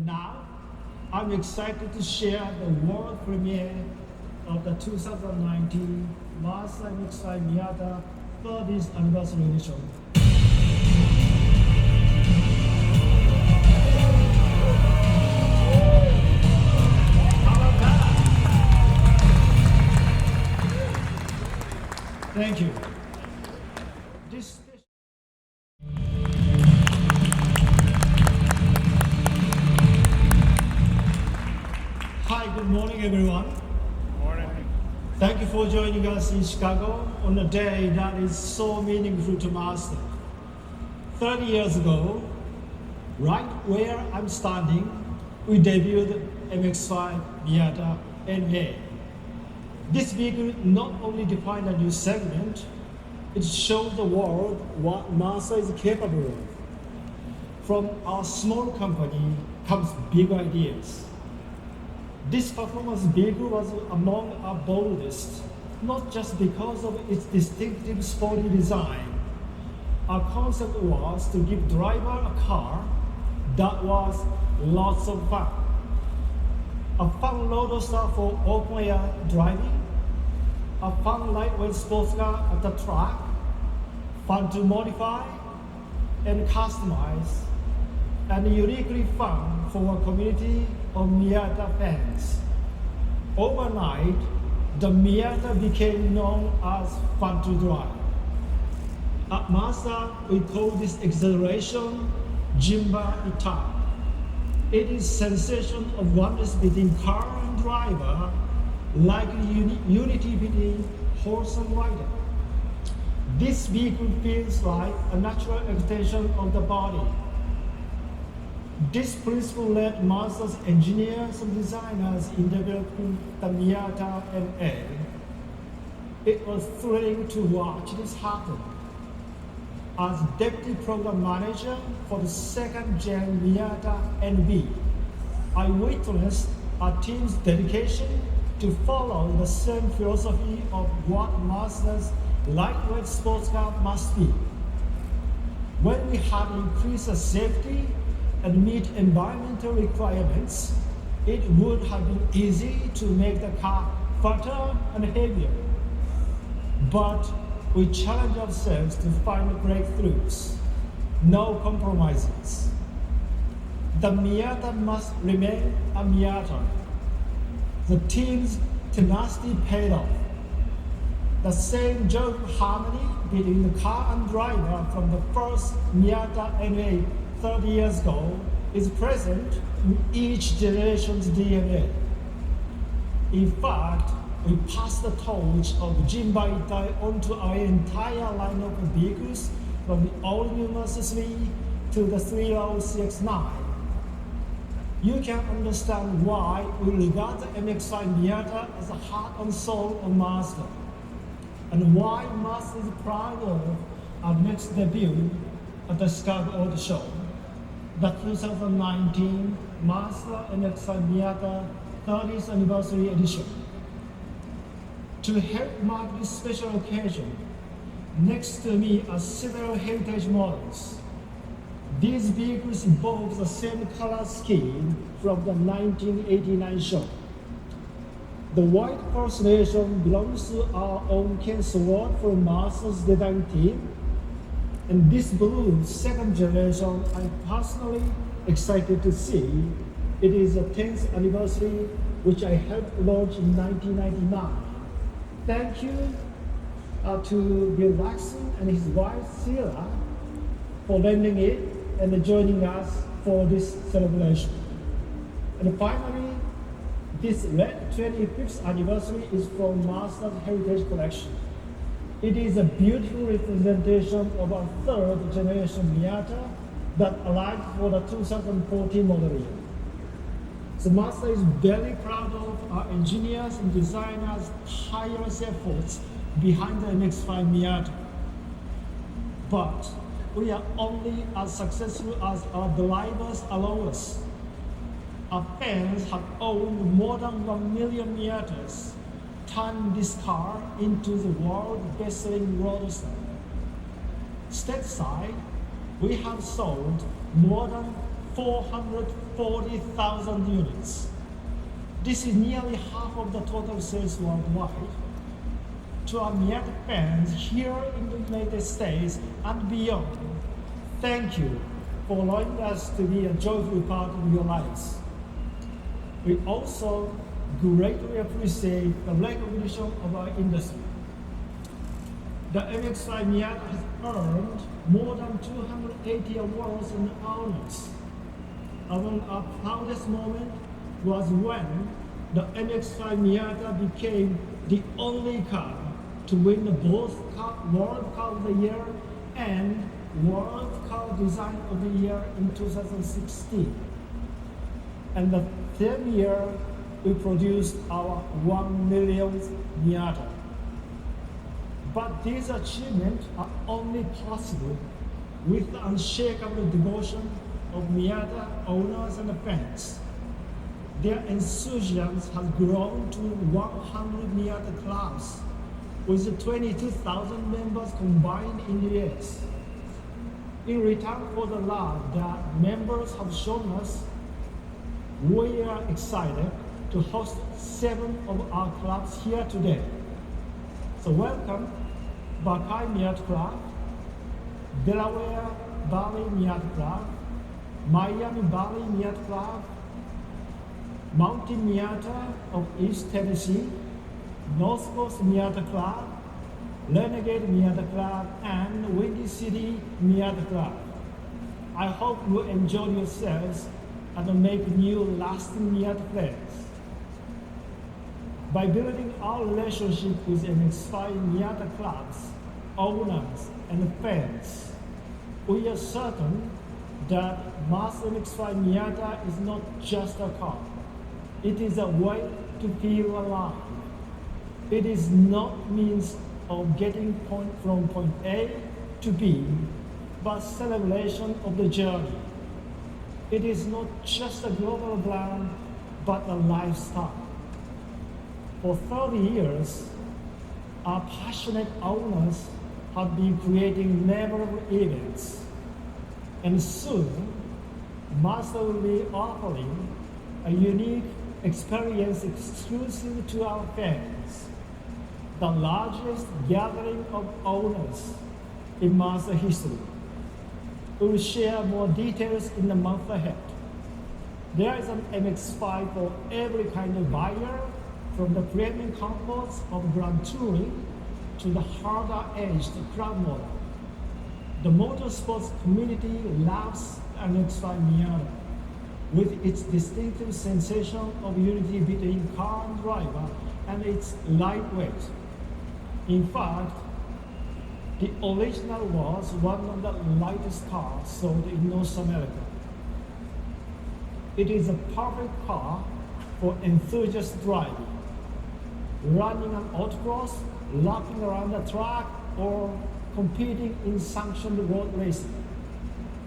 Now, I'm excited to share the world premiere of the 2019 Mazda Miata 30th Anniversary Edition. Thank you. Hi, good morning everyone. Morning. Thank you for joining us in Chicago on a day that is so meaningful to Mazda. 30 years ago, right where I'm standing, we debuted MX-5 Miata NA. This vehicle not only defined a new segment, it showed the world what Mazda is capable of. From our small company comes big ideas. This performance vehicle was among our boldest, not just because of its distinctive sporty design. Our concept was to give driver a car that was lots of fun. A fun roadster for open-air driving, a fun lightweight sports car at the track, fun to modify and customize, and uniquely fun for a community of Miata fans. Overnight, the Miata became known as fun to drive. At Mazda, we call this exhilaration Jimba Ita. It is sensation of oneness between car and driver, like unity between horse and rider. This vehicle feels like a natural extension of the body. This principle led Mazda's engineers and designers in developing the Miata NA. It was thrilling to watch this happen. As Deputy Program Manager for the second-gen Miata NV, I witnessed our team's dedication to follow the same philosophy of what Mazda's lightweight sports car must be. When we had increased the safety and meet environmental requirements, it would have been easy to make the car fatter and heavier. But we challenge ourselves to find breakthroughs, no compromises. The Miata must remain a Miata. The team's tenacity paid off. The same joyful harmony between the car and driver from the first Miata NA 30 years ago is present in each generation's DNA. In fact, we passed the torch of Jimba Itai onto our entire lineup of vehicles from the all-new Mazda 3 to the 3-row CX-9. You can understand why we regard the MX-5 Miata as the heart and soul of Mazda, and why Mazda is proud of our next debut at the Chicago Auto Show, the 2019 Mazda MX-5 Miata 30th Anniversary Edition. To help mark this special occasion, next to me are several heritage models. These vehicles involve the same color scheme from the 1989 show. The white constellation belongs to our own Ken Sword from Mazda's design team, and this blue second generation I'm personally excited to see. It is the 10th anniversary, which I helped launch in 1999. Thank you to Bill Laxton and his wife Sheila for lending it and joining us for this celebration. And finally, this red 25th anniversary is from Mazda's Heritage Collection. It is a beautiful representation of our third generation Miata that arrived for the 2014 model year. So Mazda is very proud of our engineers and designers' tireless efforts behind the MX-5 Miata. But we are only as successful as our drivers allow us. Our fans have owned more than 1 million Miatas, turning this car into the world's best-selling roadster. Stateside, we have sold more than 440,000 units. This is nearly half of the total sales worldwide. To our Miata fans here in the United States and beyond, thank you for allowing us to be a joyful part of your lives. We also greatly appreciate the recognition of our industry. The MX-5 Miata has earned more than 280 awards and honors. Among our proudest moments was when the MX-5 Miata became the only car to win both World Car of the Year and World Car Design of the Year in 2016. And the same year, we produced our 1 millionth Miata. But these achievements are only possible with the unshakable devotion of Miata owners and fans. Their enthusiasm has grown to 100 Miata clubs with 22,000 members combined in the US. In return for the love that members have shown us, we are excited to host 7 of our clubs here today. So welcome Buckeye Miata Club, Delaware Valley Miata Club, Miami Valley Miata Club, Mountain Miata of East Tennessee, North Coast Miata Club, Renegade Miata Club, and Windy City Miata Club. I hope you enjoy yourselves and make new lasting Miata friends. By building our relationship with MX-5 Miata clubs, owners, and fans, we are certain that Mazda MX-5 Miata is not just a car. It is a way to feel alive. It is not means of getting from point A to B, but celebration of the journey. It is not just a global brand, but a lifestyle. For 30 years, our passionate owners have been creating memorable events. And soon, Mazda will be offering a unique experience exclusive to our fans. The largest gathering of owners in Mazda history. We will share more details in the month ahead. There is an MX-5 for every kind of buyer, from the premium comforts of Grand Touring to the harder-edged crowd model. The Motorsports community loves MX-5 Miata with its distinctive sensation of unity between car and driver and its lightweight. In fact, the original was one of the lightest cars sold in North America. It is a perfect car for enthusiast driving, running an autocross, lapping around the track, or competing in sanctioned road racing.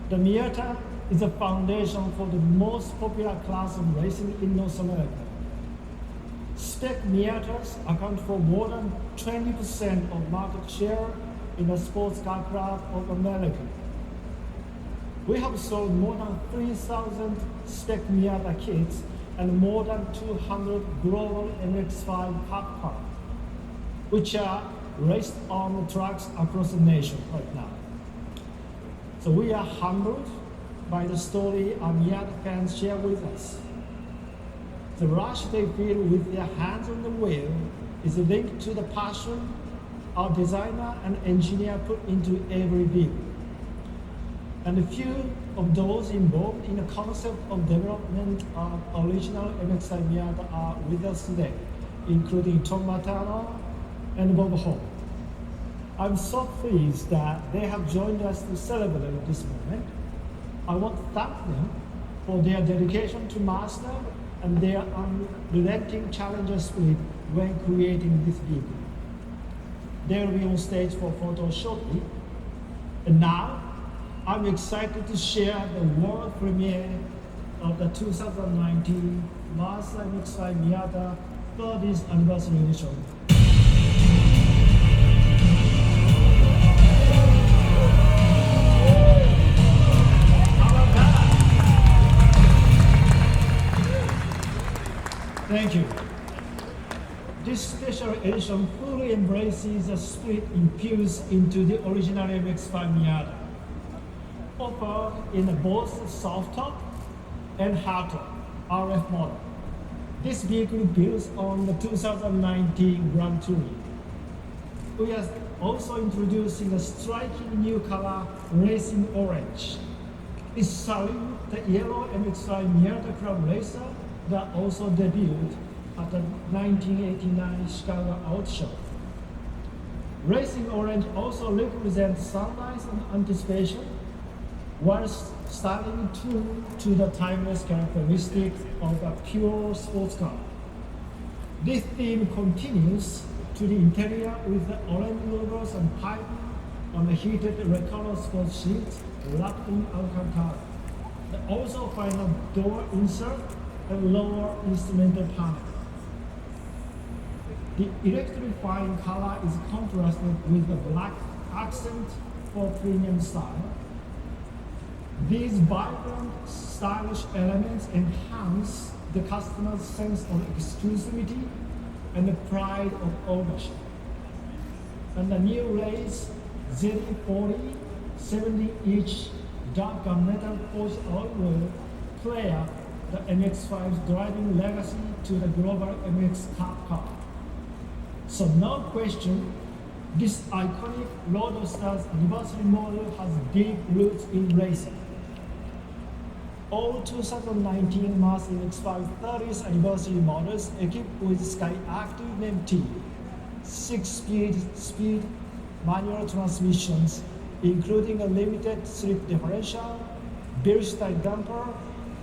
The Miata is a foundation for the most popular class of racing in North America. Spec Miatas account for more than 20% of market share in the sports car club of America. We have sold more than 3,000 Spec Miata kits and more than 200 global MX-5 cup cars, which are raced on the tracks across the nation right now. So we are humbled by the story our Miata fans share with us. The rush they feel with their hands on the wheel is linked to the passion our designer and engineer put into every vehicle. And a few of those involved in the concept of development of original MX-5 Miata are with us today, including Tom Matano and Bob Hall. I'm so pleased that they have joined us to celebrate this moment. I want to thank them for their dedication to Mazda and their unrelenting challenger spirit when creating this vehicle. They will be on stage for photos shortly. And now, I'm excited to share the world premiere of the 2019 Mazda MX-5 Miata 30th Anniversary Edition. How about that? Thank you. This special edition fully embraces the spirit infused into the original MX-5 Miata, offered in both soft top and hard top RF model. This vehicle builds on the 2019 Grand Touring. We are also introducing a striking new color, racing orange. It salutes the yellow MX-5 Miata Club Racer that also debuted at the 1989 Chicago Auto Show. Racing orange also represents sunrise and anticipation, while styling true to the timeless characteristic of a pure sports car. This theme continues to the interior with the orange logos and pipe on a heated recolor sports seat wrapped in Alcantara. They also find a door insert and lower instrumental panel. The electrifying color is contrasted with the black accent for premium style. These vibrant, stylish elements enhance the customer's sense of exclusivity and the pride of ownership. And the new race ZE40 70-inch dark gunmetal forged alloy play up the MX-5's driving legacy to the global MX Cup car. So no question, this iconic Roadster's anniversary model has deep roots in racing. All 2019 Mazda MX-5 30th anniversary models equipped with Skyactiv NEM-T, 6-speed manual transmissions, including a limited slip differential, beer-style damper,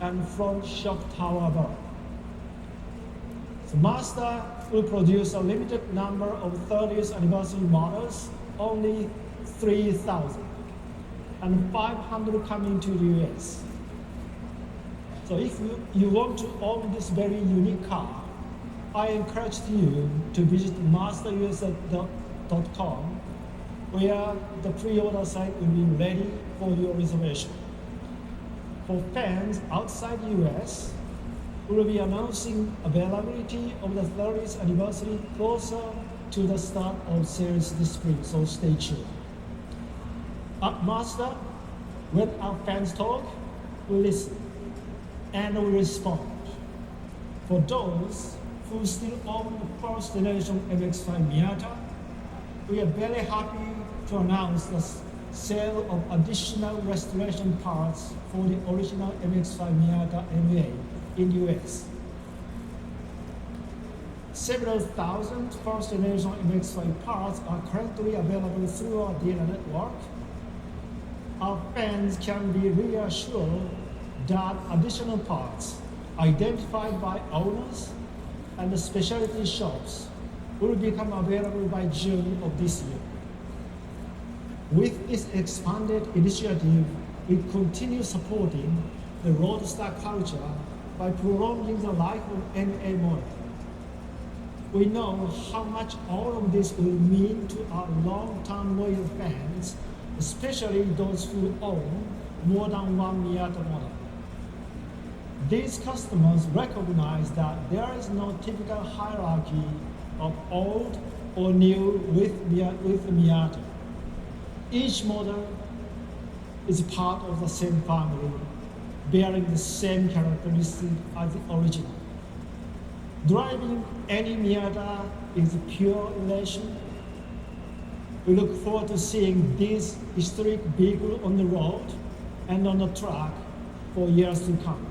and front shock tower bar. So Mazda will produce a limited number of 30th anniversary models, only 3,000, and 500 coming to the US. So if you want to own this very unique car, I encourage you to visit MazdaUSA.com, where the pre-order site will be ready for your reservation. For fans outside the US, we will be announcing availability of the 30th anniversary closer to the start of sales this spring, so stay tuned. At Mazda, when our fans talk, we listen and we respond. For those who still own the first generation MX-5 Miata, we are very happy to announce the sale of additional restoration parts for the original MX-5 Miata MA in the US. Several thousand first generation MX-5 parts are currently available through our dealer network. Our fans can be reassured that additional parts identified by owners and the specialty shops will become available by June of this year. With this expanded initiative, we continue supporting the roadster culture by prolonging the life of NA model. We know how much all of this will mean to our long-term loyal fans, especially those who own more than one Miata model. These customers recognize that there is no typical hierarchy of old or new with Miata. Each model is part of the same family, bearing the same characteristics as the original. Driving any Miata is a pure elation. We look forward to seeing this historic vehicle on the road and on the track for years to come.